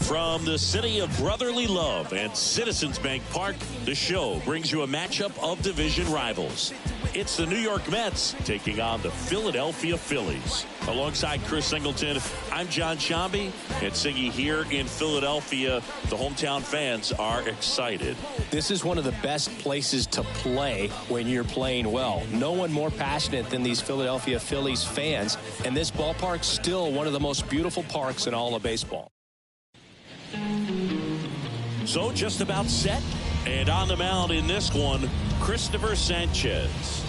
From the city of brotherly love and Citizens Bank Park, the show brings you a matchup of division rivals. It's the New York Mets taking on the Philadelphia Phillies. Alongside Chris Singleton, I'm John Shambi. And Singy, here in Philadelphia, the hometown fans are excited. This is one of the best places to play when you're playing well. No one more passionate than these Philadelphia Phillies fans. And this ballpark's still one of the most beautiful parks in all of baseball. So just about set. And on the mound in this one, Christopher Sanchez.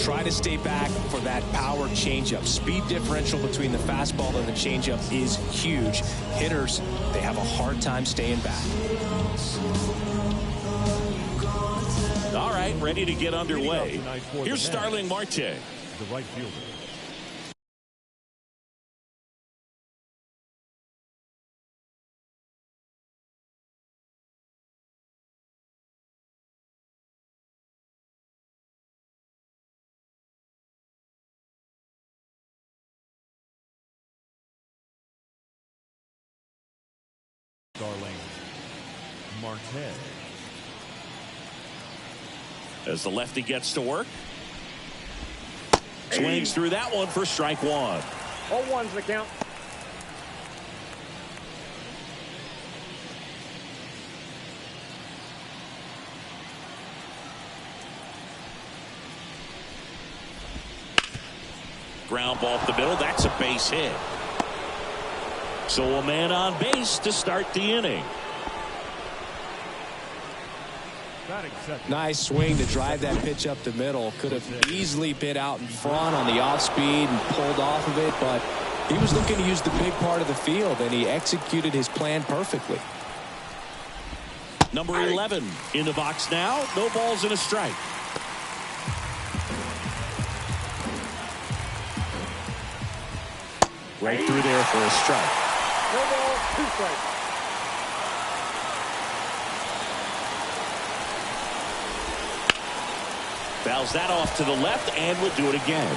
Try to stay back for that power changeup. Speed differential between the fastball and the changeup is huge. Hitters, they have a hard time staying back. All right, ready to get underway. Here's Starling Marte. The right fielder. Starling Marte. As the lefty gets to work. Swings through that one for strike one. 0-1's the count. Ground ball up the middle. That's a base hit. So a man on base to start the inning. Nice swing to drive that pitch up the middle. Could have easily been out in front on the off speed and pulled off of it, but he was looking to use the big part of the field, and he executed his plan perfectly. Number 11 in the box now. No balls and a strike. Right through there for a strike. No ball, 2 strikes. Fouls that off to the left and would do it again.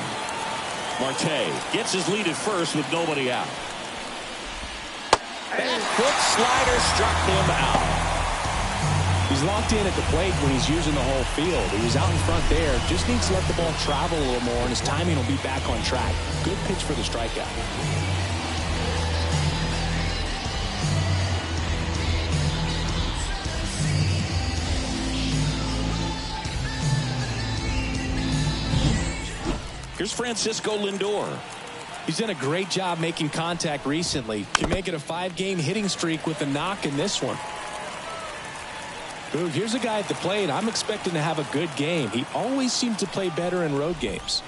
Marte gets his lead at first with nobody out. Back foot slider struck him out. He's locked in at the plate when he's using the whole field. He was out in front there. Just needs to let the ball travel a little more, and his timing will be back on track. Good pitch for the strikeout. Here's Francisco Lindor. He's done a great job making contact recently. Can make it a 5-game hitting streak with a knock in this one. Ooh, here's a guy at the plate. I'm expecting to have a good game. He always seems to play better in road games.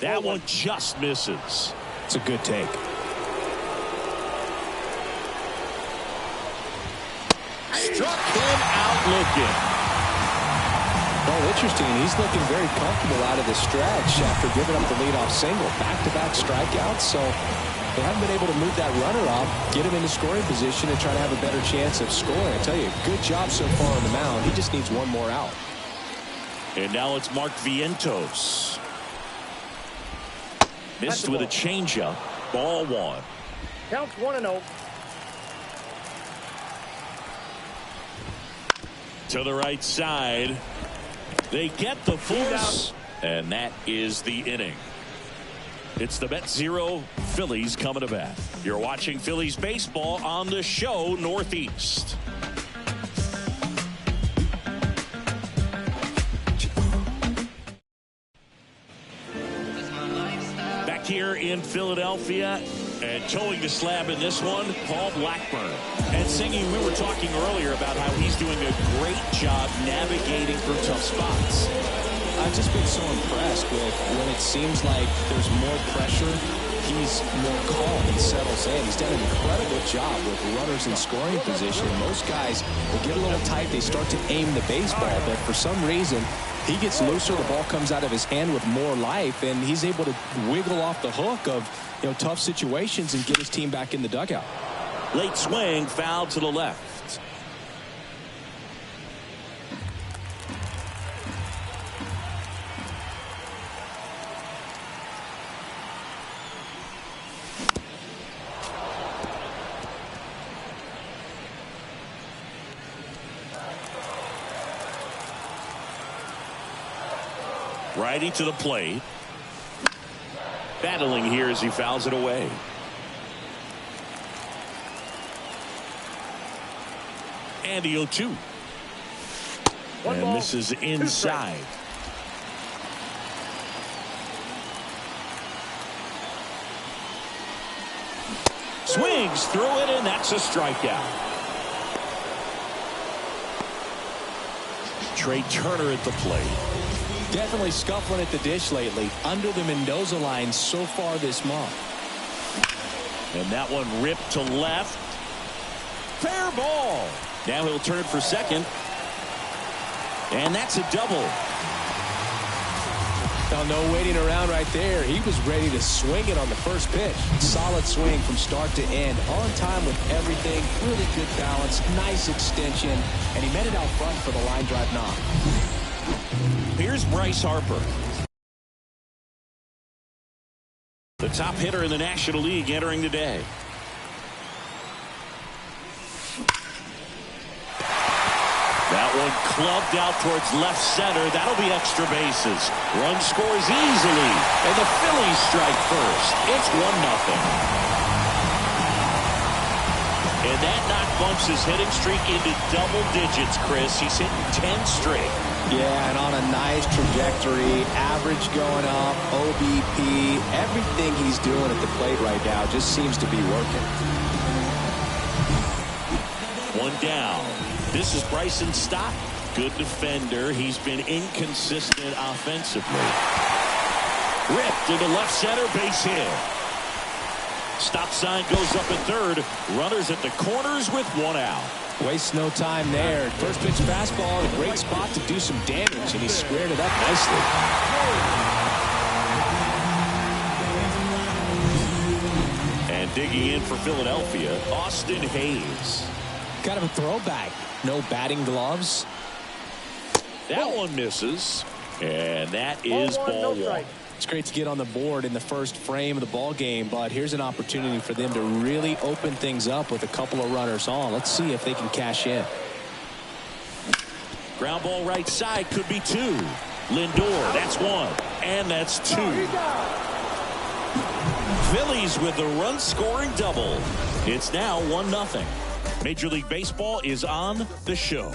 That one just misses. It's a good take. Struck him out looking. Well, interesting. He's looking very comfortable out of the stretch after giving up the leadoff single. Back-to-back strikeouts, so they haven't been able to move that runner up, get him into scoring position, and try to have a better chance of scoring. I tell you, good job so far on the mound. He just needs one more out. And now it's Mark Vientos. Missed with a changeup. Ball one. Counts 1-0. To the right side. They get the force, and that is the inning. It's the Mets 0, Phillies coming to bat. You're watching Phillies baseball on the show Northeast. Back here in Philadelphia, and towing the slab in this one, Paul Blackburn. And Singy, we were talking earlier about how he's doing a great job navigating through tough spots. I've just been so impressed with when it seems like there's more pressure, he's more calm and settles in. He's done an incredible job with runners in scoring position. Most guys will get a little tight, they start to aim the baseball, but for some reason he gets looser, the ball comes out of his hand with more life, and he's able to wiggle off the hook of tough situations and get his team back in the dugout. Late swing, foul to the left. Righty to the plate. Battling here as he fouls it away. And the 0-2. And this is inside. Swings through it, and that's a strikeout. Trey Turner at the plate. Definitely scuffling at the dish lately. Under the Mendoza line so far this month. And that one ripped to left. Fair ball. Now he'll turn for second. And that's a double. Well, no waiting around right there. He was ready to swing it on the first pitch. Solid swing from start to end. On time with everything. Really good balance. Nice extension. And he met it out front for the line drive knock. Here's Bryce Harper. The top hitter in the National League entering the day. That one clubbed out towards left center. That'll be extra bases. Run scores easily. And the Phillies strike first. It's 1-0. And that knock bumps his hitting streak into double digits, Chris. He's hitting 10 straight. Yeah, and on a nice trajectory. Average going up. OBP. Everything he's doing at the plate right now just seems to be working. One down. This is Bryson Stott. Good defender. He's been inconsistent offensively. Ripped into left center, base hit. Stop sign goes up at third. Runners at the corners with one out. Wastes no time there. First pitch fastball, a great spot to do some damage, and he squared it up nicely. And digging in for Philadelphia, Austin Hayes. Kind of a throwback. No batting gloves. That one misses. And that is ball one. It's great to get on the board in the first frame of the ball game, but here's an opportunity for them to really open things up with a couple of runners on. Let's see if they can cash in. Ground ball right side, could be two. Lindor, that's one. And that's two. Phillies with the run scoring double. It's now 1-0. Major League Baseball is on the show.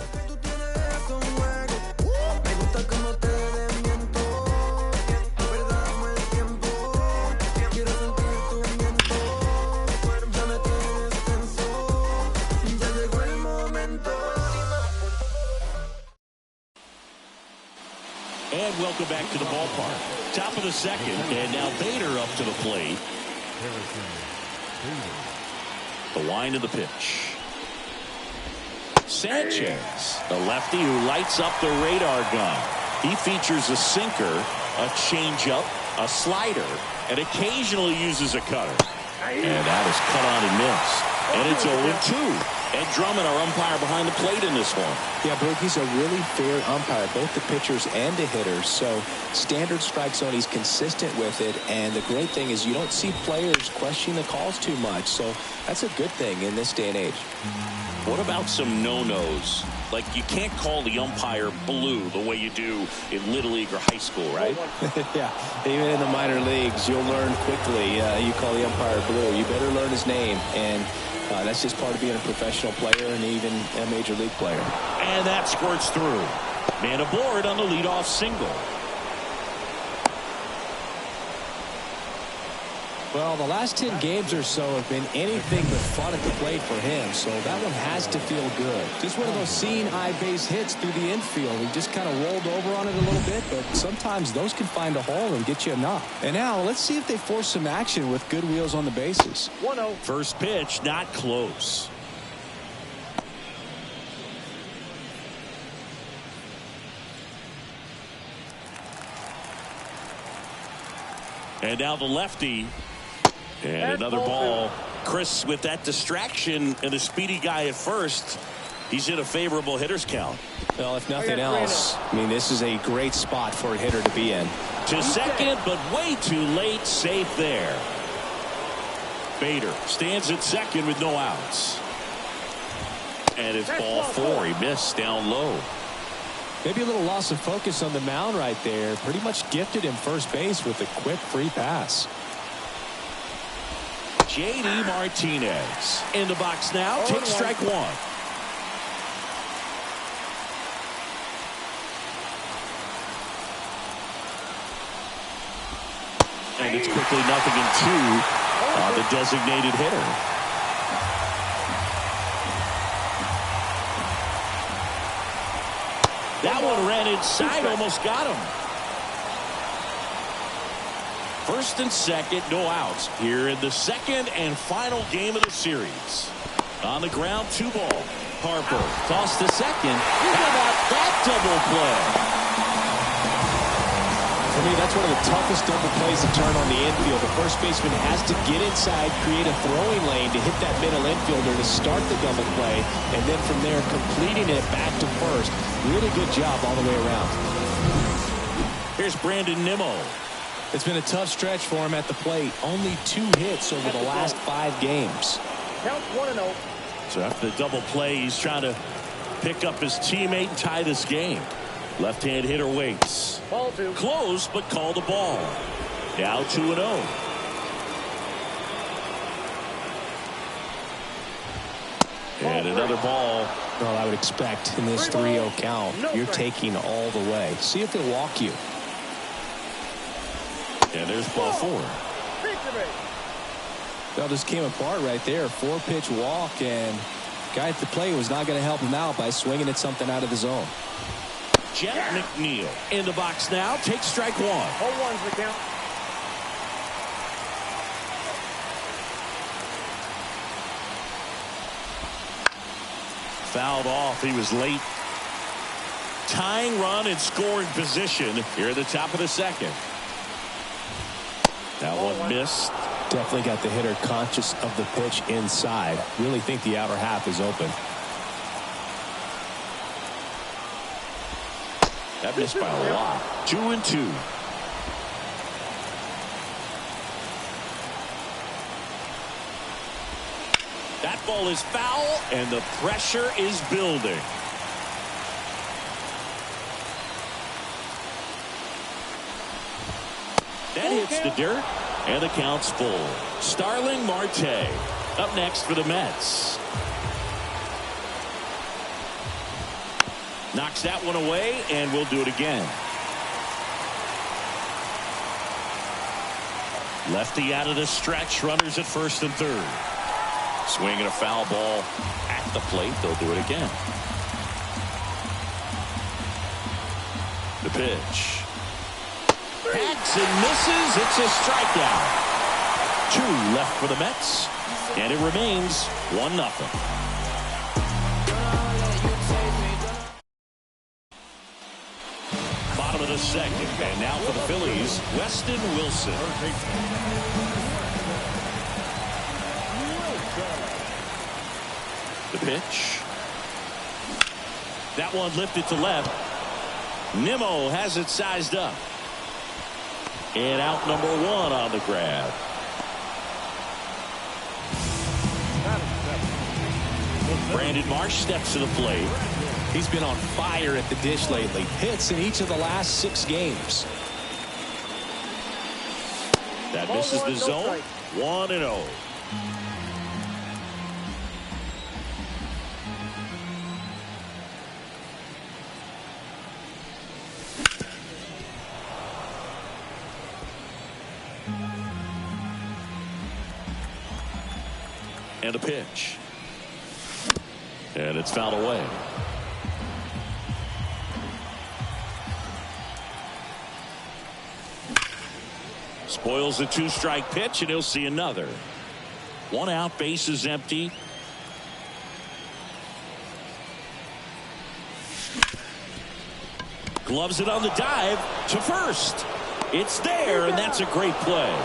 And welcome back to the ballpark. Top of the second, and now Bader up to the plate. The wind of the pitch. Sanchez, the lefty who lights up the radar gun. He features a sinker, a changeup, a slider, and occasionally uses a cutter. And that is cut on and missed. And it's 0-2. Ed Drummond, our umpire behind the plate in this one. Yeah, Brooke, he's a really fair umpire, both the pitchers and the hitters. So standard strike zone, he's consistent with it. And the great thing is you don't see players questioning the calls too much. So that's a good thing in this day and age. What about some no-nos? Like, you can't call the umpire blue the way you do in Little League or high school, right? Yeah, even in the minor leagues, you'll learn quickly. You call the umpire blue. You better learn his name. And that's just part of being a professional player and even a major league player. And that squirts through. Man aboard on the leadoff single. Well, the last 10 games or so have been anything but fun at the plate for him, so that one has to feel good. Just one of those seeing eye base hits through the infield. He just kind of rolled over on it a little bit, but sometimes those can find a hole and get you a knock. And now let's see if they force some action with good wheels on the bases. 1-0. First pitch, not close. And now the lefty. And another ball. Chris, with that distraction and a speedy guy at first, he's in a favorable hitter's count. Well, if nothing else, I mean, this is a great spot for a hitter to be in. To second, but way too late. Safe there. Bader stands at second with no outs. And it's ball four. He missed down low. Maybe a little loss of focus on the mound right there. Pretty much gifted him first base with a quick free pass. J.D. Martinez in the box now. Takes strike one. And it's quickly 0-2 on the designated hitter. That one ran inside, almost got him. First and second, no outs here in the second and final game of the series. On the ground, 2 ball. Harper tossed to second. How about that double play? For me, that's one of the toughest double plays to turn on the infield. The first baseman has to get inside, create a throwing lane to hit that middle infielder to start the double play, and then from there completing it back to first. Really good job all the way around. Here's Brandon Nimmo. It's been a tough stretch for him at the plate. Only 2 hits over the last 5 games. Count 1-0. So after the double play, he's trying to pick up his teammate and tie this game. Left-hand hitter waits. Ball 2. Close, but called a ball. Now 2-0. And another ball. Well, I would expect in this 3-0 count, you're taking all the way. See if they'll walk you. And there's ball 4. Well, this came apart right there. 4-pitch walk, and guy at the plate was not going to help him out by swinging at something out of the zone. Jeff McNeil in the box now. Takes strike 1. 0-1's the count. Fouled off. He was late. Tying run in scoring position here at the top of the second. That one missed. Definitely got the hitter conscious of the pitch inside. Really think the outer half is open. That missed by a lot. 2-2. That ball is foul, and the pressure is building. That hits the dirt, and the count's full. Starling Marte up next for the Mets. Knocks that one away, and we'll do it again. Lefty out of the stretch. Runners at first and third. Swinging a foul ball at the plate. They'll do it again. The pitch. Hacks and misses. It's a strikeout. 2 left for the Mets, and it remains 1-0. Bottom of the second, and now for the Phillies, Weston Wilson. The pitch. That one lifted to left. Nimmo has it sized up. And out number 1 on the grab. Brandon Marsh steps to the plate. He's been on fire at the dish lately. Hits in each of the last 6 games. That misses the zone. 1-0. And a pitch. And it's fouled away. Spoils the 2-strike pitch, and he'll see another. 1 out, base is empty. Gloves it on the dive to first. It's there, and that's a great play.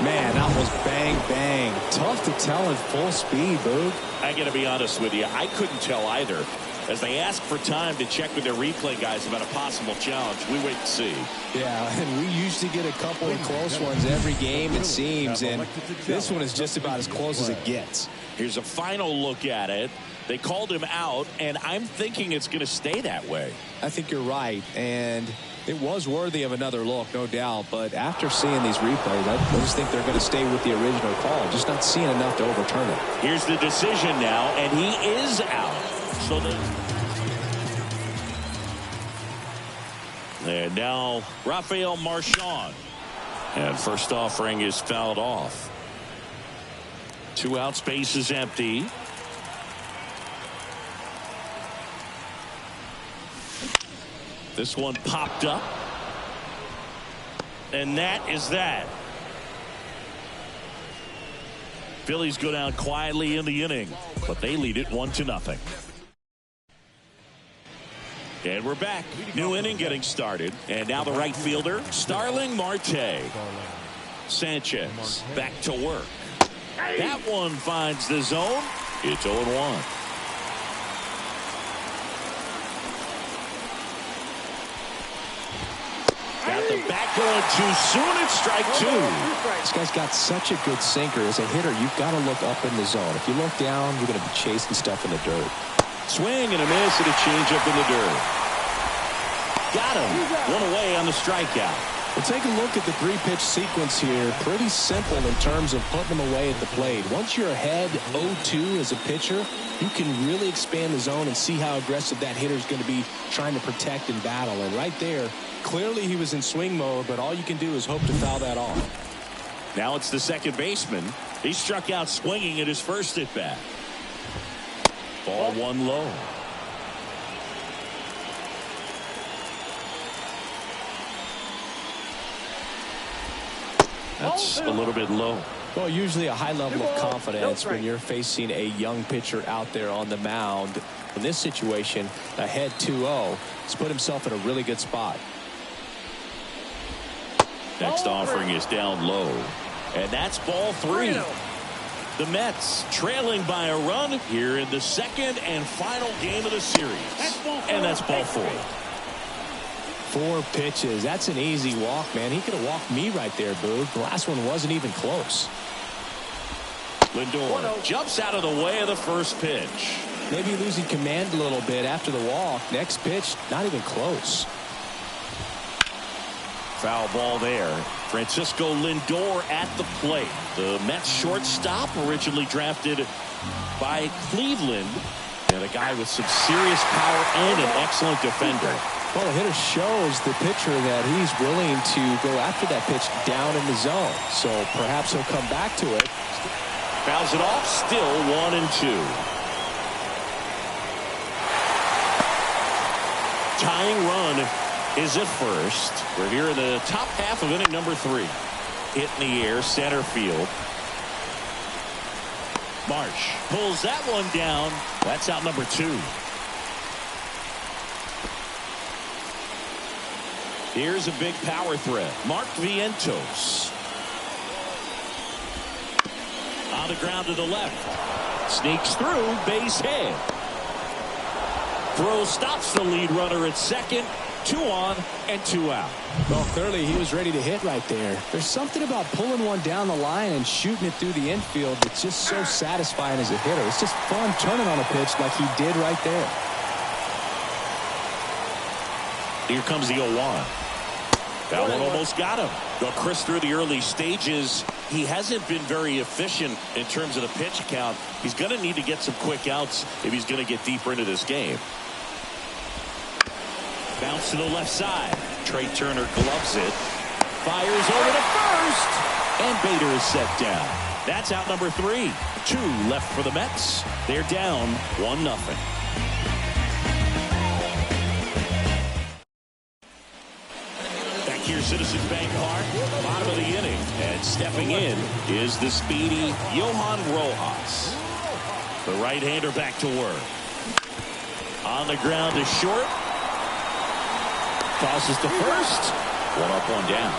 Man, that was bang, bang. Tough to tell in full speed, Boog. I got to be honest with you. I couldn't tell either. As they ask for time to check with their replay guys about a possible challenge, we wait and see. Yeah, and we used to to get a couple of close ones every game, it seems, and this one is just about as close as it gets. Here's a final look at it. They called him out, and I'm thinking it's going to stay that way. I think you're right, and it was worthy of another look, no doubt. But after seeing these replays, I just think they're going to stay with the original call, just not seeing enough to overturn it. Here's the decision now, and he is out. So and now Rafael Marchand. And first offering is fouled off. 2 outs, base is empty. This one popped up. And that is that. Phillies go down quietly in the inning, but they lead it 1-0. And we're back. New inning getting started. And now the right fielder, Starling Marte. Sanchez back to work. That one finds the zone. It's 0-1. Got the bat going too soon. It's strike 2. This guy's got such a good sinker. As a hitter, you've got to look up in the zone. If you look down, you're going to be chasing stuff in the dirt. Swing and a miss and a changeup in the dirt. Got him. One away on the strikeout. Well, take a look at the 3-pitch sequence here. Pretty simple in terms of putting them away at the plate. Once you're ahead 0-2 as a pitcher, you can really expand the zone and see how aggressive that hitter is going to be trying to protect and battle. And right there, clearly he was in swing mode, but all you can do is hope to foul that off. Now it's the second baseman. He struck out swinging at his first at bat. Ball 1 low. That's a little bit low. Well, usually a high level of confidence when you're facing a young pitcher out there on the mound. In this situation, ahead 2-0, he's put himself in a really good spot. Next offering is down low. And that's ball 3. The Mets trailing by a run here in the second and final game of the series. And that's ball 4. 4 pitches. That's an easy walk, man. He could have walked me right there, Boog. The last one wasn't even close. Lindor jumps out of the way of the first pitch. Maybe losing command a little bit after the walk. Next pitch, not even close. Foul ball there. Francisco Lindor at the plate. The Mets shortstop, originally drafted by Cleveland. And a guy with some serious power and an excellent defender. Well, the hitter shows the pitcher that he's willing to go after that pitch down in the zone. So perhaps he'll come back to it. Fouls it off. Still 1-2. Tying run is at first. We're here in the top half of inning number 3. Hit in the air, center field. Marsh pulls that one down. That's out number 2. Here's a big power threat. Mark Vientos. On the ground to the left. Sneaks through, base hit. Throw stops the lead runner at second. 2 on and 2 out. Well, clearly he was ready to hit right there. There's something about pulling one down the line and shooting it through the infield that's just so satisfying as a hitter. It's just fun turning on a pitch like he did right there. Here comes the 0-1. That one almost got him. Well, Chris, through the early stages, he hasn't been very efficient in terms of the pitch count. He's going to need to get some quick outs if he's going to get deeper into this game. Bounce to the left side. Trey Turner gloves it. Fires over to first. And Bader is set down. That's out number 3. 2 left for the Mets. They're down 1-0. Here, Citizens Bank Park, bottom of the inning, and stepping in is the speedy Johan Rojas. The right-hander back to work. On the ground to short. Tosses to first. 1 up, 1 down.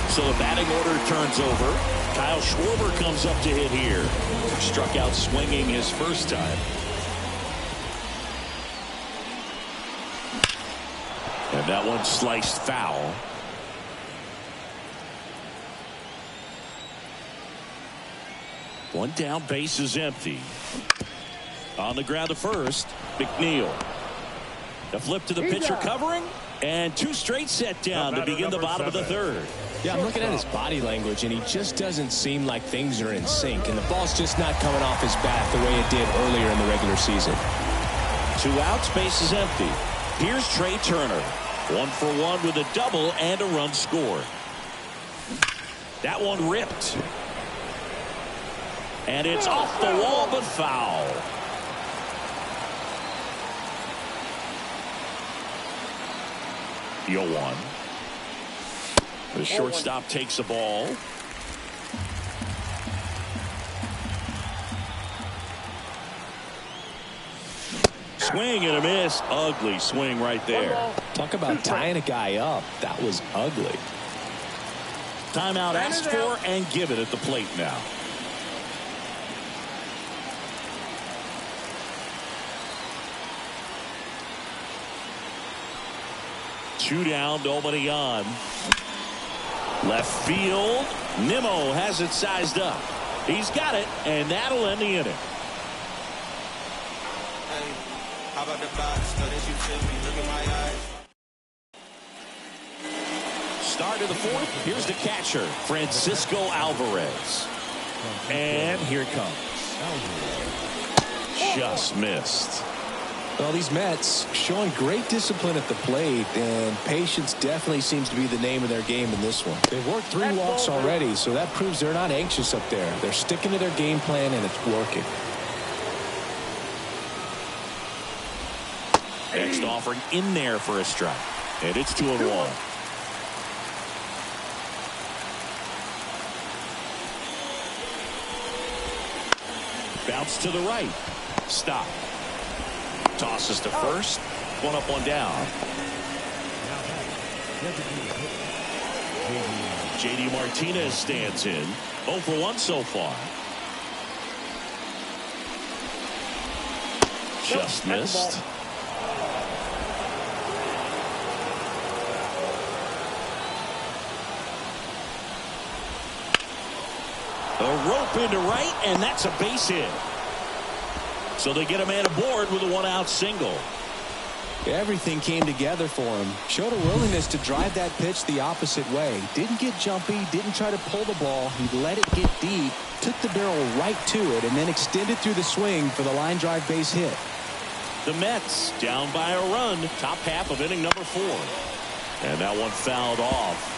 So the batting order turns over. Kyle Schwarber comes up to hit here. Struck out swinging his first time. And that one sliced foul. One down, base is empty. On the ground to first, McNeil. The flip to the pitcher covering, and two straight set down to begin the bottom of the third. Yeah, I'm looking at his body language, and he just doesn't seem like things are in sync, and the ball's just not coming off his bat the way it did earlier in the regular season. 2 outs, base is empty. Here's Trey Turner. 1 for 1 with a double and a run scored. That one ripped. And it's off the wall, but foul. The 0-1. The shortstop takes the ball. Swing and a miss. Ugly swing right there. Talk about tying a guy up. That was ugly. Timeout asked for and given at the plate now. Two down, nobody on. Left field. Nimmo has it sized up. He's got it, and that'll end the inning. How about the box? Know that you feel me. Look in my eyes. Start of the fourth. Here's the catcher, Francisco Alvarez. And here it comes. Just missed. Well, these Mets showing great discipline at the plate, and patience definitely seems to be the name of their game in this one. They've worked 3 walks already, so that proves they're not anxious up there. They're sticking to their game plan, and it's working. Next offering in there for a strike. And it's 2-1. Bounce to the right. Stop. Tosses to first. 1 up, 1 down. J.D. Martinez stands in. 0 for 1 so far. Just missed. A rope into right, and that's a base hit. So they get a man aboard with a 1-out single. Everything came together for him. Showed a willingness to drive that pitch the opposite way. Didn't get jumpy, didn't try to pull the ball. He let it get deep, took the barrel right to it, and then extended through the swing for the line drive base hit. The Mets down by a run, top half of inning number 4. And that one fouled off.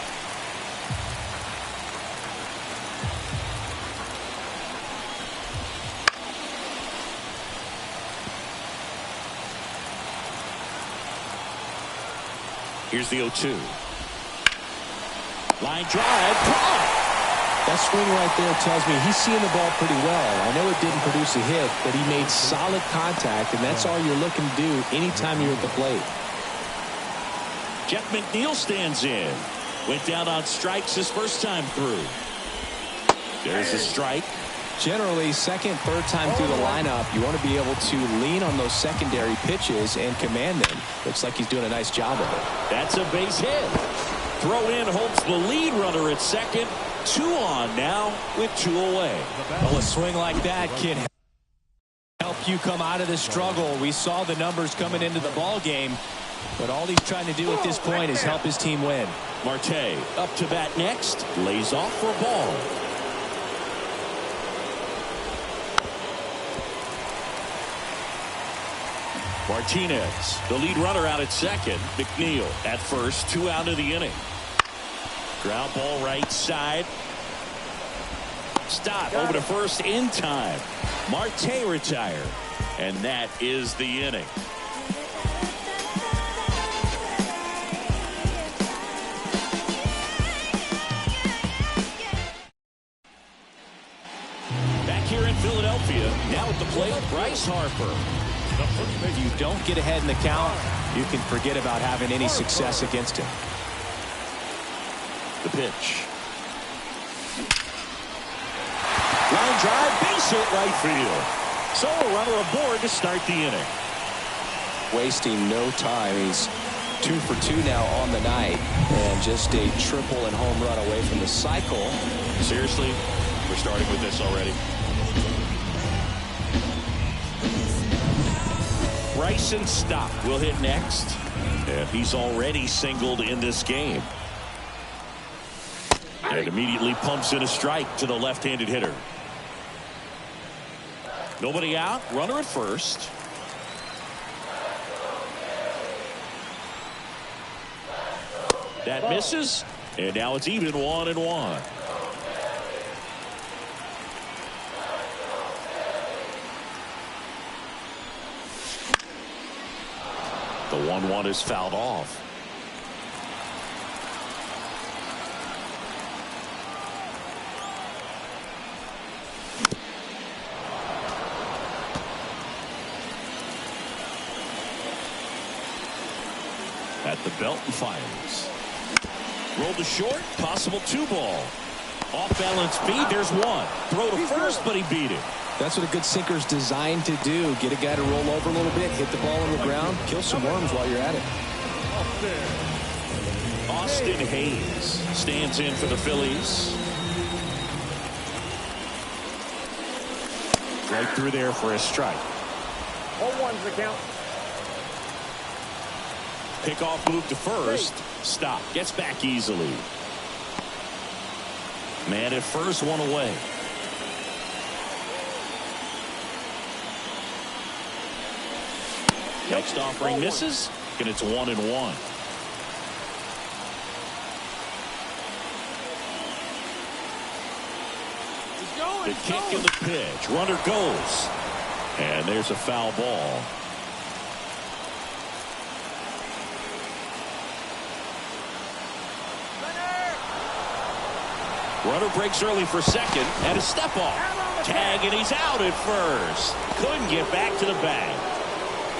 Here's the 0-2. Line drive. That swing right there tells me he's seeing the ball pretty well. I know it didn't produce a hit, but he made solid contact, and that's all you're looking to do anytime you're at the plate. Jeff McNeil stands in. Went down on strikes his first time through. There's a strike. Generally, second, third time through the lineup, you want to be able to lean on those secondary pitches and command them. Looks like he's doing a nice job of it. That's a base hit. Throw in hopes the lead runner at second. 2 on now with 2 away. Well, a swing like that can help you come out of the struggle. We saw the numbers coming into the ball game, but all he's trying to do at this point is help his team win. Marte up to bat next. Lays off for a ball. Martinez, the lead runner, out at second. McNeil at first, 2 out of the inning. Ground ball right side. Stop over to first in time. Marte retired. And that is the inning. Back here in Philadelphia, now at the plate, Bryce Harper. If you don't get ahead in the count, you can forget about having any success against him. The pitch. Line drive, base hit right field. So a runner aboard to start the inning. Wasting no time. He's 2 for 2 now on the night, and just a triple and home run away from the cycle. Seriously, we're starting with this already. Bryson Stott will hit next, and he's already singled in this game. And immediately pumps in a strike to the left-handed hitter. Nobody out, runner at first. That misses, and now it's even 1-1. The 1-1 is fouled off. At the belt and fires. Rolled to short, possible 2-ball. Off balance feed, there's one. Throw to first, but he beat it. That's what a good sinker's designed to do. Get a guy to roll over a little bit, hit the ball on the ground, kill some worms while you're at it. Austin Hayes stands in for the Phillies. Right through there for a strike. 0-1's the count. Pickoff move to first. Stop. Gets back easily. Man at first, one away. Next offering misses, and it's 1-1. The kick and the pitch. Runner goes. And there's a foul ball. Runner breaks early for second, and a step off. Tag, and he's out at first. Couldn't get back to the bag.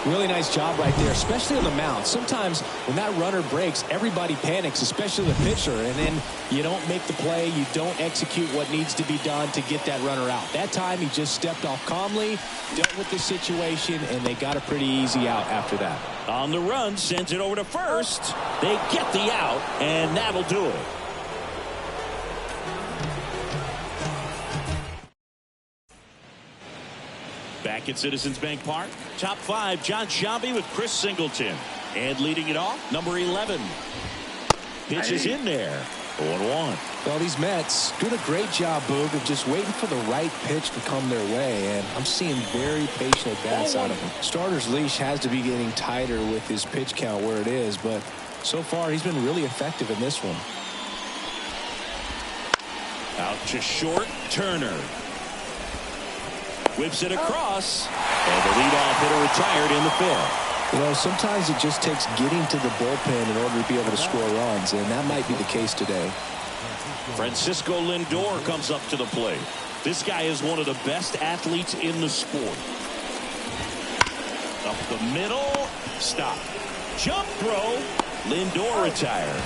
Really nice job right there, especially on the mound. Sometimes when that runner breaks, everybody panics, especially the pitcher, and then you don't make the play, you don't execute what needs to be done to get that runner out. That time he just stepped off calmly, dealt with the situation, and they got a pretty easy out after that. On the run, sends it over to first. They get the out, and that'll do it. Back at Citizens Bank Park, top 5, John Sciambi with Chris Singleton. And leading it off, number 11. Pitch is in there. 0-1. Well, these Mets doing a great job, Boog, of just waiting for the right pitch to come their way, and I'm seeing very patient at-bats out of him. Starter's leash has to be getting tighter with his pitch count where it is, but so far he's been really effective in this one. Out to short, Turner. Whips it across, and the leadoff hitter retired in the 5th. You know, sometimes it just takes getting to the bullpen in order to be able to score runs, and that might be the case today. Francisco Lindor comes up to the plate. This guy is one of the best athletes in the sport. Up the middle, stop. Jump throw, Lindor retired.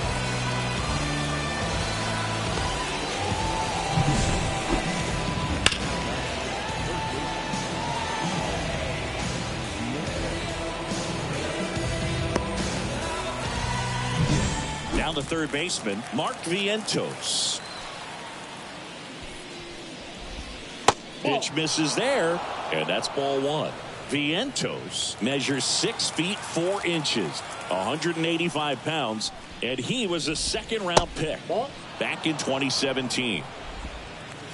Down to third baseman, Mark Vientos. Pitch misses there, and that's ball 1. Vientos measures 6 feet 4 inches, 185 pounds, and he was a second-round pick back in 2017.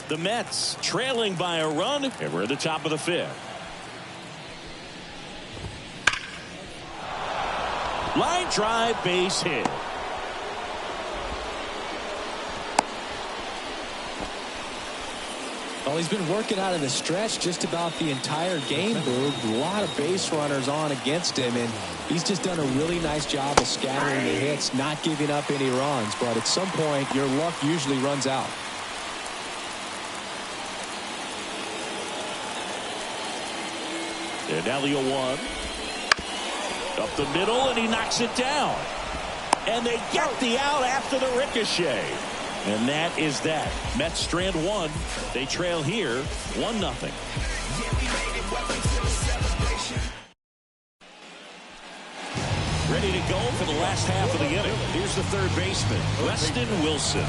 The Mets trailing by a run, and we're at the top of the 5th. Line drive, base hit. Well, he's been working out of the stretch just about the entire game, Boog. A lot of base runners on against him, and he's just done a really nice job of scattering the hits, not giving up any runs. But at some point, your luck usually runs out. And now the 0-1. Up the middle, and he knocks it down. And they get the out after the ricochet. And that is that. Mets strand 1. They trail here 1-0. ready to go for the last half of the inning. Here's the third baseman, Weston Wilson.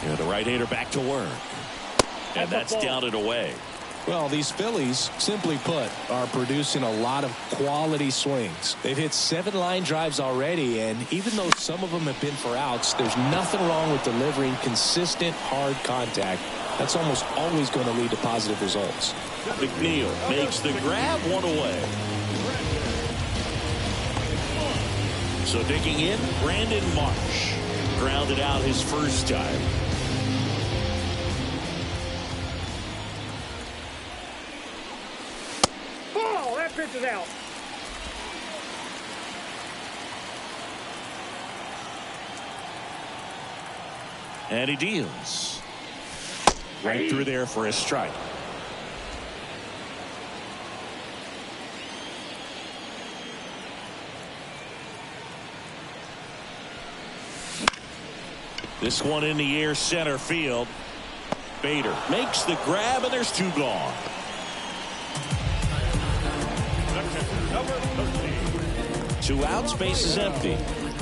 And the right-hander back to work. And that's down and away. Well, these Phillies, simply put, are producing a lot of quality swings. They've hit 7 line drives already, and even though some of them have been for outs, there's nothing wrong with delivering consistent, hard contact. That's almost always going to lead to positive results. McNeil makes the grab, one away. So digging in, Brandon Marsh. Grounded out his first time. Pitch is out. And he deals. Right through there for a strike. This one in the air, center field. Bader makes the grab, and there's 2 gone. Number 13. 2 outs, base is empty.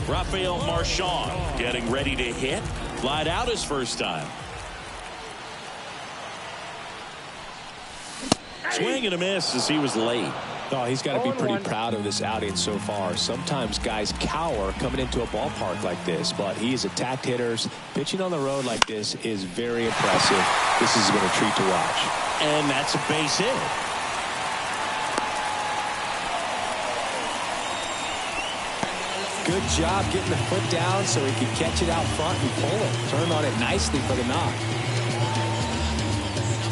Rafael Marchand getting ready to hit. Lied out his first time. Swing and a miss as he was late. Oh, he's got to be pretty proud of this outing so far. Sometimes guys cower coming into a ballpark like this, but he has attacked hitters. Pitching on the road like this is very impressive. This has been a treat to watch. And that's a base hit. Good job getting the foot down so he could catch it out front and pull it. Turned on it nicely for the knock.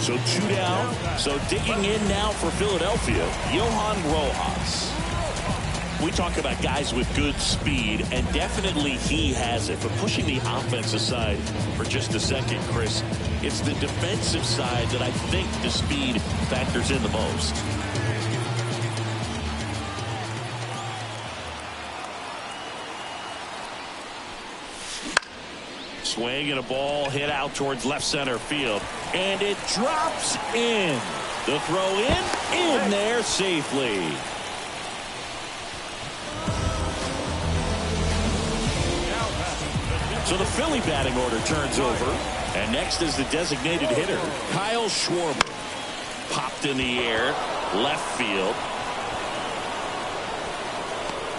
So 2 down. So digging in now for Philadelphia, Johan Rojas. We talk about guys with good speed, and definitely he has it. But pushing the offense aside for just a second, Chris, it's the defensive side that I think the speed factors in the most. Swing and a ball hit out towards left center field. And it drops in. The throw in there safely. So the Philly batting order turns over. And next is the designated hitter, Kyle Schwarber. Popped in the air, left field.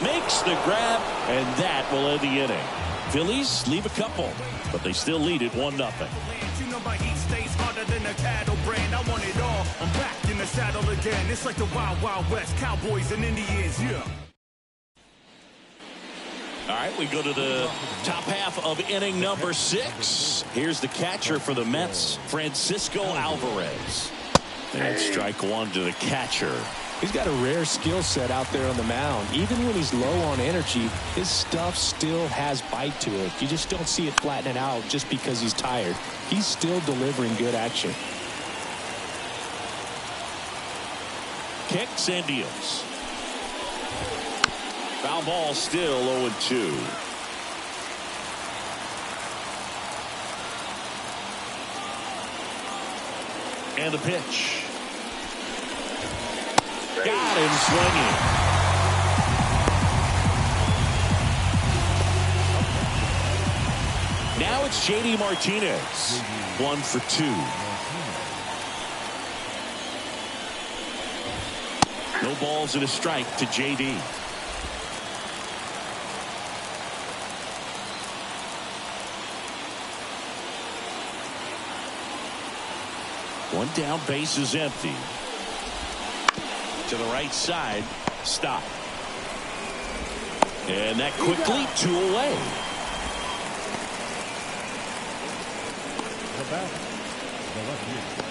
Makes the grab, and that will end the inning. Phillies leave a couple, but they still lead it 1-0. You know my heat stays harder than a cattle brand. I want it all. I'm back in the saddle again. It's like the Wild Wild West, Cowboys and Indians, yeah. All right, we go to the top half of inning number 6. Here's the catcher for the Mets, Francisco Alvarez. And strike 1 to the catcher. He's got a rare skill set out there on the mound. Even when he's low on energy, his stuff still has bite to it. You just don't see it flattening out just because he's tired. He's still delivering good action. Kicks and deals. Foul ball, still 0-2. And the pitch. Got him swinging. Now it's J.D. Martinez. 1 for 2. No balls and a strike to J.D. One down, base is empty. To the right side, stop. And that quickly 2 away. The batter, the left fielder,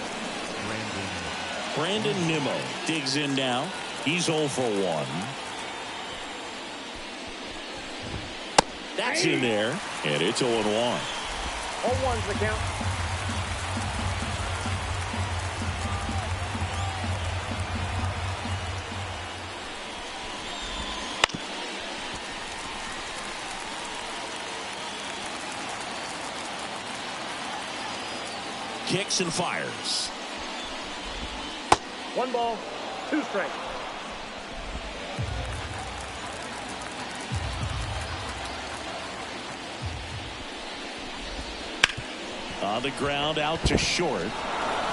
Brandon Nimmo digs in now. He's 0 for 1. That's in there, and it's 0-1. 0-1's the count. Kicks and fires. 1 ball, 2 strikes. On the ground, out to short.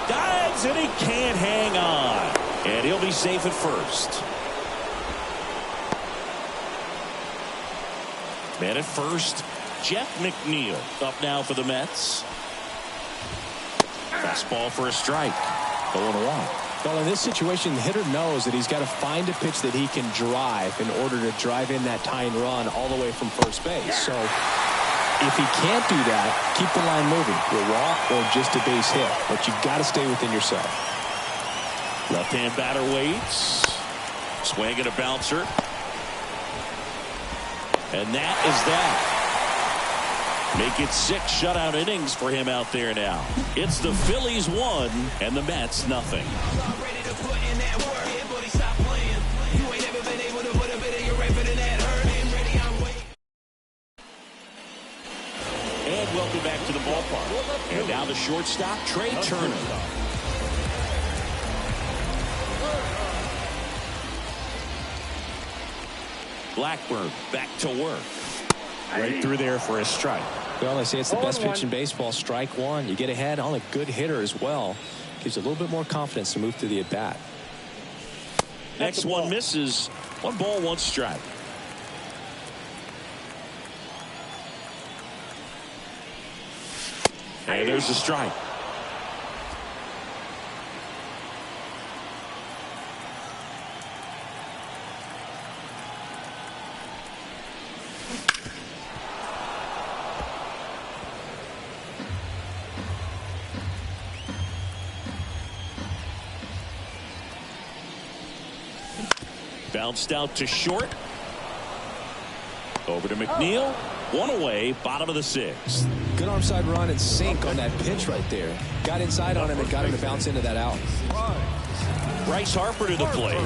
Dives, and he can't hang on. And he'll be safe at first. Man at first, Jeff McNeil up now for the Mets. Fastball for a strike. 0-1. Well, in this situation, the hitter knows that he's got to find a pitch that he can drive in order to drive in that tying run all the way from first base. So if he can't do that, keep the line moving. A walk or just a base hit. But you've got to stay within yourself. Left-hand batter waits. Swing and a bouncer. And that is that. Make it 6 shutout innings for him out there now. It's the Phillies 1 and the Mets nothing. And welcome back to the ballpark. And now the shortstop, Trey Turner. Blackburn back to work. Right through there for a strike. Well, they say it's the best pitch in baseball. Strike one. You get ahead on a good hitter as well. Gives you a little bit more confidence to move through the at-bat. Next one misses. 1 ball, 1 strike. And there's a strike. Bounced out to short. Over to McNeil. 1 away, bottom of the 6th. Good arm side run and sink on that pitch right there. Got inside on him and got him to bounce into that out. Bryce Harper to the plate.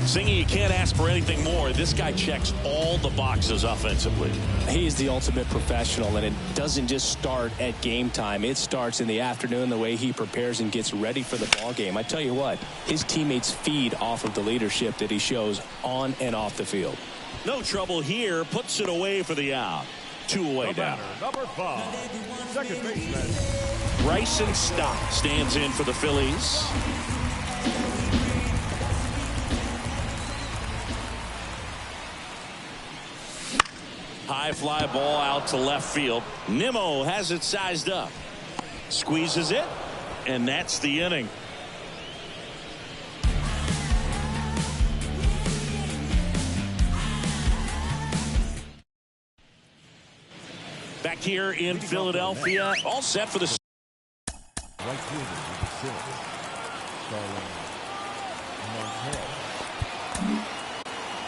Singy, you can't ask for anything more. This guy checks all the boxes offensively. He's the ultimate professional, and it doesn't just start at game time. It starts in the afternoon, the way he prepares and gets ready for the ball game. I tell you what, his teammates feed off of the leadership that he shows on and off the field. No trouble here. Puts it away for the out. 2 away down. Number 5, second baseman. Bryson Stott stands in for the Phillies. High fly ball out to left field. Nimmo has it sized up. Squeezes it, and that's the inning. Back here in Philadelphia, all set for the Right fielder with the Phillies, Starling Montero.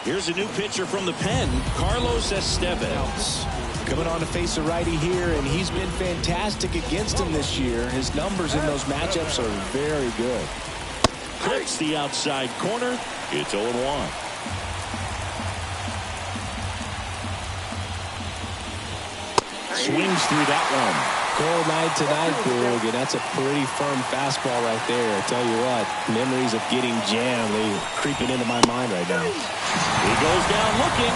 Here's a new pitcher from the pen, Carlos Estevez. Coming on to face a righty here, and he's been fantastic against him this year. His numbers in those matchups are very good. Clips the outside corner. It's 0-1. Swings through that one. Cold night tonight, Boog, and that's a pretty firm fastball right there. I tell you what, memories of getting jammed, they creeping into my mind right now. He goes down looking.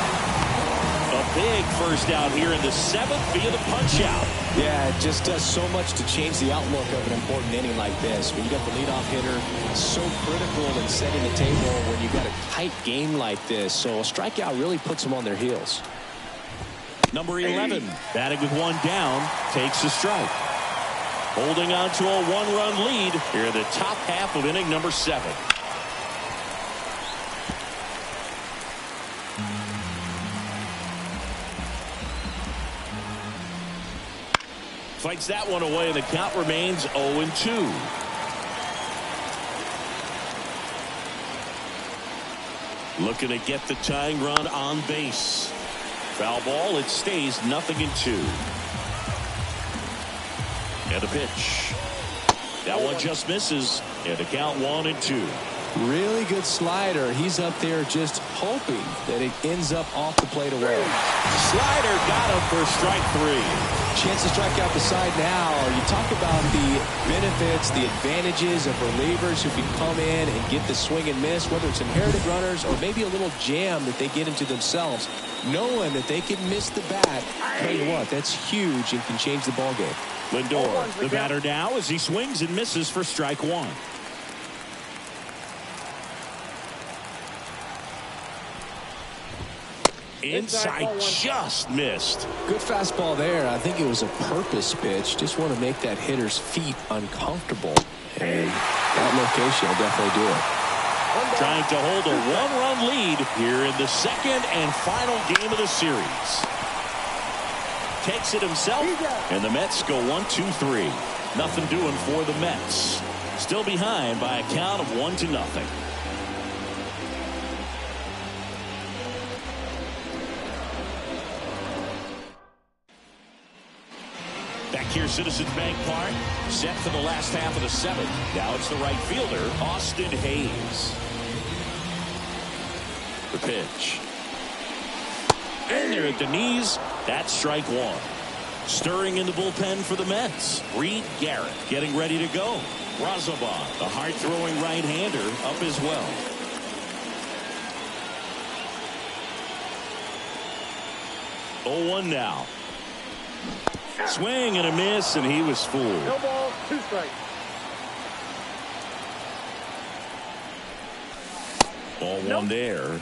A big first out here in the 7th via the punch out. Yeah, it just does so much to change the outlook of an important inning like this. When you got the leadoff hitter, it's so critical in setting the table when you got a tight game like this. So a strikeout really puts them on their heels. Number 11, batting with 1 down, takes a strike. Holding on to a 1-run lead here in the top half of inning number 7. Fights that one away, and the count remains 0-2. Looking to get the tying run on base. Foul ball, it stays 0-2. And the pitch. That one just misses. And the count 1-2. Really good slider. He's up there just hoping that it ends up off the plate away. Slider got him for strike 3. Chance to strike out the side now. You talk about the benefits, the advantages of relievers who can come in and get the swing and miss, whether it's inherited runners or maybe a little jam that they get into themselves. Knowing that they can miss the bat, tell you what, that's huge and can change the ball game. Lindor, the batter now, as he swings and misses for strike one. Inside, just missed. Good fastball there. I think it was a purpose pitch. Just want to make that hitter's feet uncomfortable. And that location will definitely do it. Trying to hold a one-run lead here in the second and final game of the series. Takes it himself, and the Mets go 1-2-3. Nothing doing for the Mets. Still behind by a count of 1-0. Back here, Citizens Bank Park, set for the last half of the seventh. Now it's the right fielder, Austin Hayes. The pitch. And there at the knees, that's strike one. Stirring in the bullpen for the Mets. Reed Garrett getting ready to go. Razabon, the hard-throwing right-hander, up as well. Oh, 0-1 now. Swing and a miss, and he was fooled. No ball, 2 strikes. 0-1 there.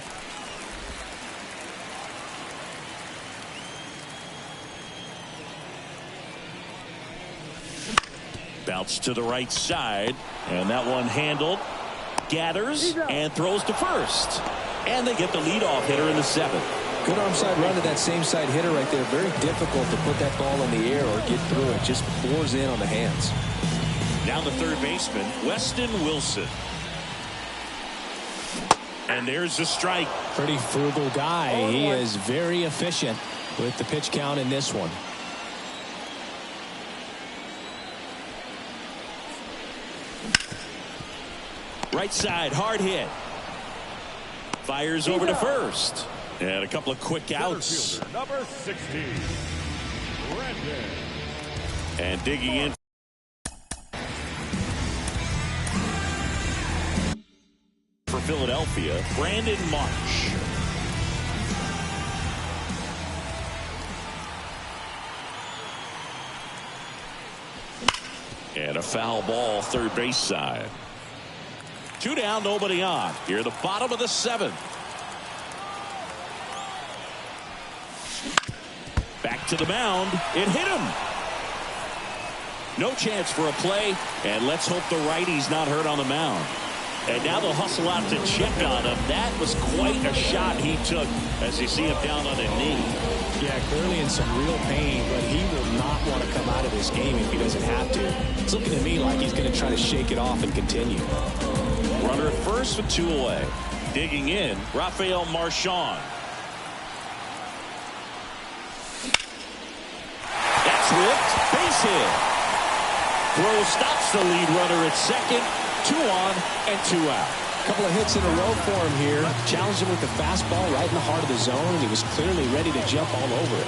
Bounce to the right side, and that one handled. Gathers and throws to first. And they get the leadoff hitter in the seventh. Good arm side run to that same side hitter right there. Very difficult to put that ball in the air or get through it. Just pours in on the hands. Now the third baseman, Weston Wilson. And there's the strike. Pretty frugal guy. He is very efficient with the pitch count in this one. Right side, hard hit. Fires over to first. And a couple of quick outs. Fielder, number 16, Brandon. And digging in for Philadelphia, Brandon Marsh. And a foul ball, third base side. 2 down, nobody on. Here, the bottom of the seventh. Back to the mound. It hit him. No chance for a play, and let's hope the righty's not hurt on the mound. And now they'll hustle out to check on him. That was quite a shot he took as you see him down on a knee. Yeah, clearly in some real pain, but he will not want to come out of this game if he doesn't have to. It's looking to me like he's going to try to shake it off and continue. Runner at first with 2 away. Digging in, Rafael Marchand. That's whipped. Base hit. Throw stops the lead runner at second. 2 on and 2 out. A couple of hits in a row for him here. Challenged him with the fastball right in the heart of the zone, and he was clearly ready to jump all over it.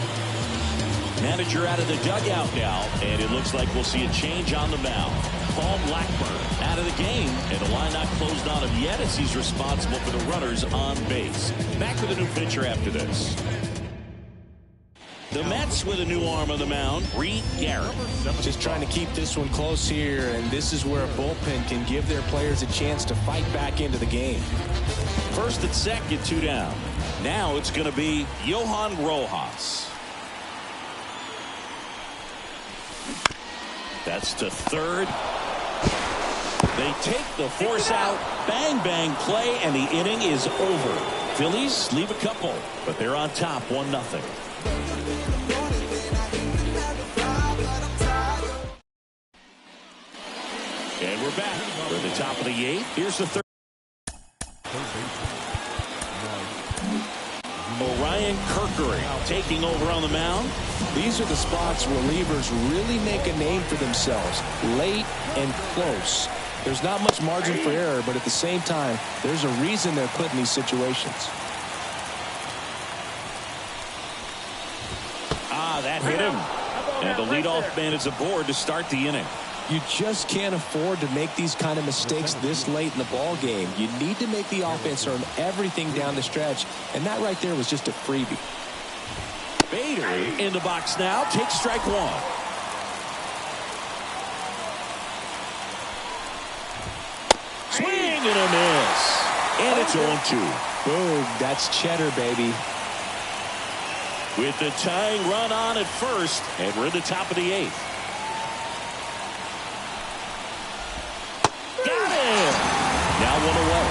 Manager out of the dugout now, and it looks like we'll see a change on the mound. Paul Blackburn out of the game, and the line not closed on him yet as he's responsible for the runners on base. Back with a new pitcher after this. The Mets with a new arm on the mound, Reed Garrett. Just trying to keep this one close here, and this is where a bullpen can give their players a chance to fight back into the game. First and second, 2 down. Now it's going to be Johan Rojas. That's to third. They take the force out. Bang, bang play, and the inning is over. Phillies leave a couple, but they're on top 1-0. And we're back for the top of the 8th. Here's the third. Orion Kerkering taking over on the mound. These are the spots relievers really make a name for themselves. Late and close. There's not much margin for error, but at the same time, there's a reason they're put in these situations. That hit him. And the leadoff man is aboard to start the inning. You just can't afford to make these kind of mistakes this late in the ball game. You need to make the offense earn everything down the stretch, and that right there was just a freebie. Bader in the box now, takes strike one. Swing and a miss. And it's 0-2. Boom, that's cheddar, baby. With the tying run on at first, and we're in the top of the 8th. Got it! Now 1 away.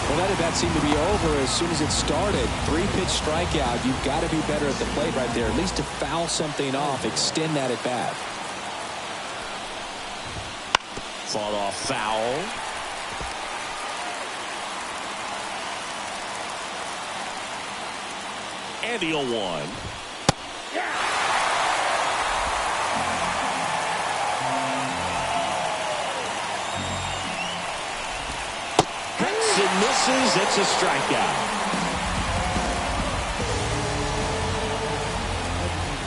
Well, that at bat seemed to be over as soon as it started. 3-pitch strikeout. You've got to be better at the plate right there, at least to foul something off, extend that at bat. Fought off foul. And the 0-1. Cuts and misses. It's a strikeout.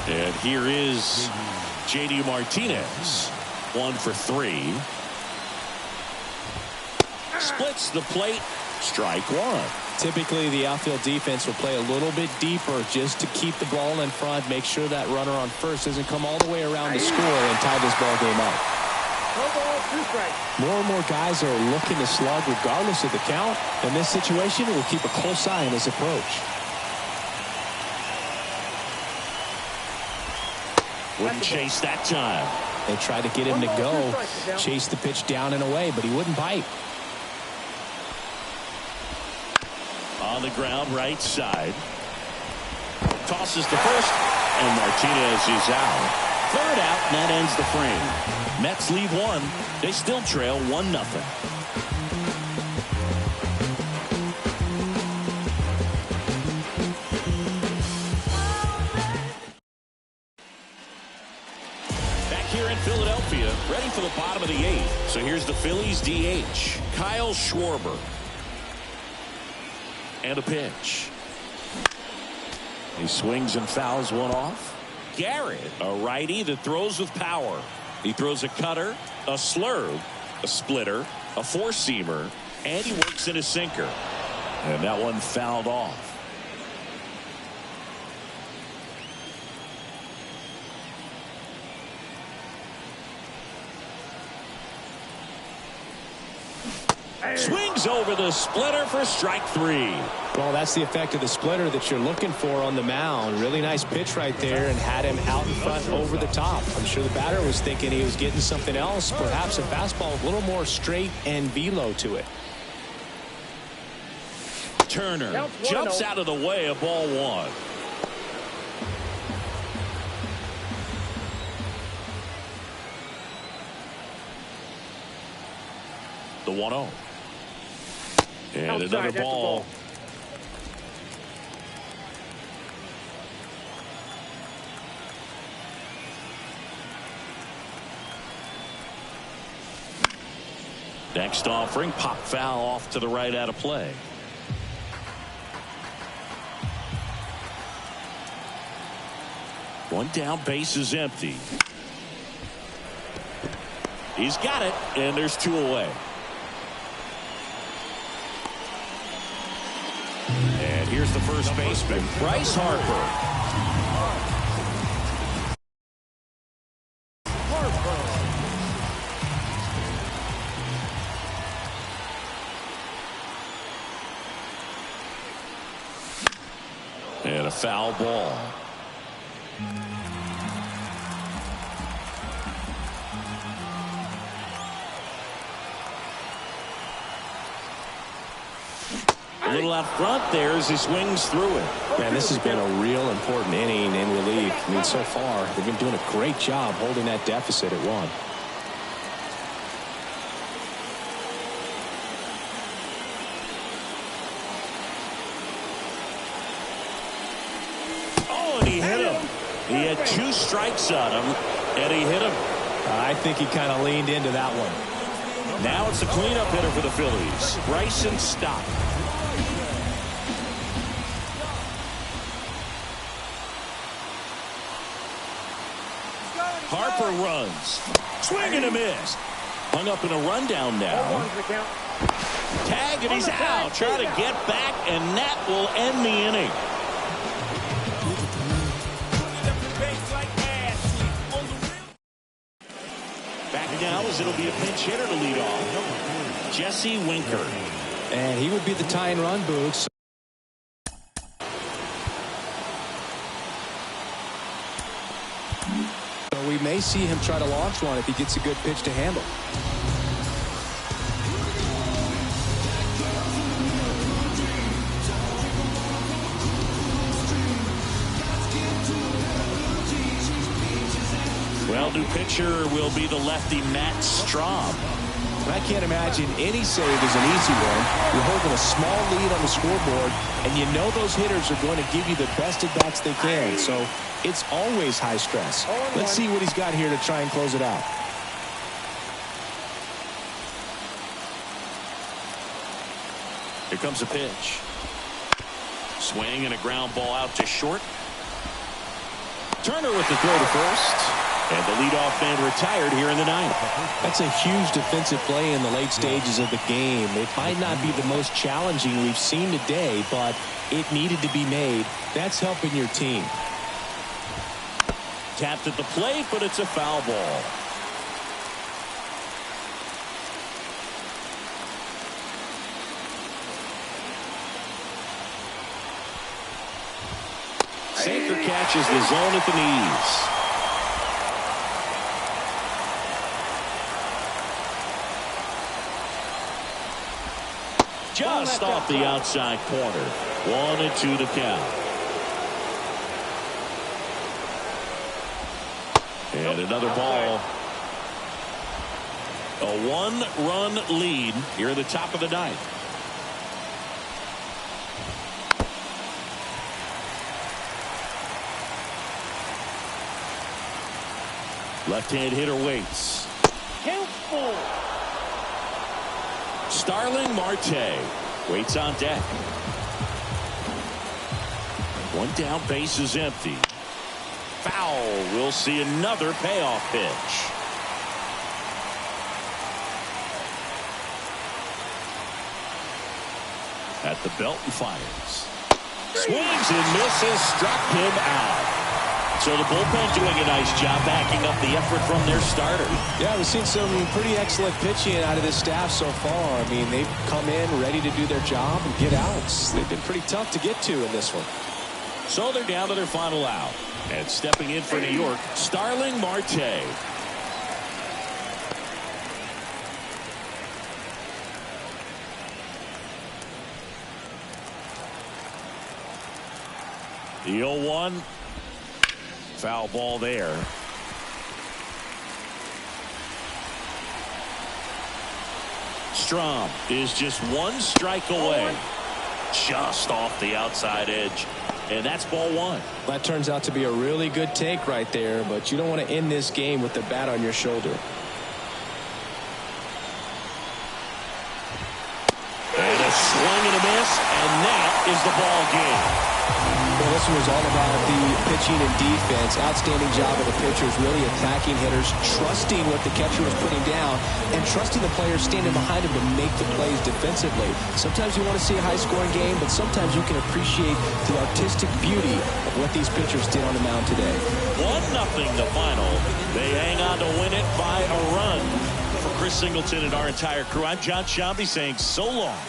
And here is J.D. Martinez. 1 for 3. Splits the plate. Strike one. Typically, the outfield defense will play a little bit deeper just to keep the ball in front, make sure that runner on first doesn't come all the way around to score and tie this ball game up. More and more guys are looking to slug regardless of the count. In this situation, we'll keep a close eye on his approach. Wouldn't chase that time. They tried to get him to go, chase the pitch down and away, but he wouldn't bite. On the ground, right side. Tosses to first, and Martinez is out. Third out, and that ends the frame. Mets leave 1. They still trail 1-0. Back here in Philadelphia, ready for the bottom of the 8th. So here's the Phillies DH, Kyle Schwarber. And a pitch. He swings and fouls one off. Garrett, a righty that throws with power. He throws a cutter, a slurve, a splitter, a four-seamer, and he works in a sinker. And that one fouled off. Swings over the splitter for strike 3. Well, that's the effect of the splitter that you're looking for on the mound. Really nice pitch right there and had him out in front over the top. I'm sure the batter was thinking he was getting something else, perhaps a fastball with a little more straight and velo to it. Turner jumps out of the way of ball 1. The 1-0. And another ball. Next offering, pop foul off to the right out of play. One down, base is empty. He's got it, and there's 2 away. And here's the first baseman, Bryce Harper. And a foul ball. A little out front there as he swings through it. Man, this has been a real important inning in relief. I mean, so far, they've been doing a great job holding that deficit at 1. Oh, and he hit him. He had 2 strikes on him, and he hit him. I think he kind of leaned into that one. Now it's the cleanup hitter for the Phillies, Bryson Stott. for runs. Swing and a miss. Hung up in a rundown now. Tag, and he's out. Try to get back, and that will end the inning. Back now as it'll be a pinch hitter to lead off. Jesse Winker. And he would be the tying run, Boogs. So we may see him try to launch one if he gets a good pitch to handle. Well, new pitcher will be the lefty Matt Straub. I can't imagine any save is an easy one. You're holding a small lead on the scoreboard, and you know those hitters are going to give you the best at-bats they can. So it's always high stress. Let's see what he's got here to try and close it out. Here comes a pitch. Swing and a ground ball out to short. Turner with the throw to first. And the leadoff man retired here in the ninth. That's a huge defensive play in the late stages of the game. It might not be the most challenging we've seen today, but it needed to be made. That's helping your team. Tapped at the plate, but it's a foul ball. Safer catches the zone at the knees. Just off the outside corner. 1-2 to count. And another ball. A one-run lead here at the top of the ninth. Left-hand hitter waits. Careful. Starling Marte waits on deck. One down, base is empty. Foul. We'll see another payoff pitch. At the belt and fires. Swings and misses, struck him out. So the bullpen doing a nice job backing up the effort from their starter. Yeah, we've seen some pretty excellent pitching out of this staff so far. I mean, they've come in ready to do their job and get outs. They've been pretty tough to get to in this one. So they're down to their final out. And stepping in for New York, Starling Marte. The 0-1. Foul ball there. Straub is just one strike away. Just off the outside edge. And that's ball one. That turns out to be a really good take right there, but you don't want to end this game with the bat on your shoulder. And a swing and a miss, and that is the ball game. Well, this one was all about the pitching and defense. Outstanding job of the pitchers, really attacking hitters, trusting what the catcher was putting down, and trusting the players standing behind him to make the plays defensively. Sometimes you want to see a high-scoring game, but sometimes you can appreciate the artistic beauty of what these pitchers did on the mound today. 1-0 the final. They hang on to win it by a run. For Chris Singleton and our entire crew, I'm John Shambi saying so long.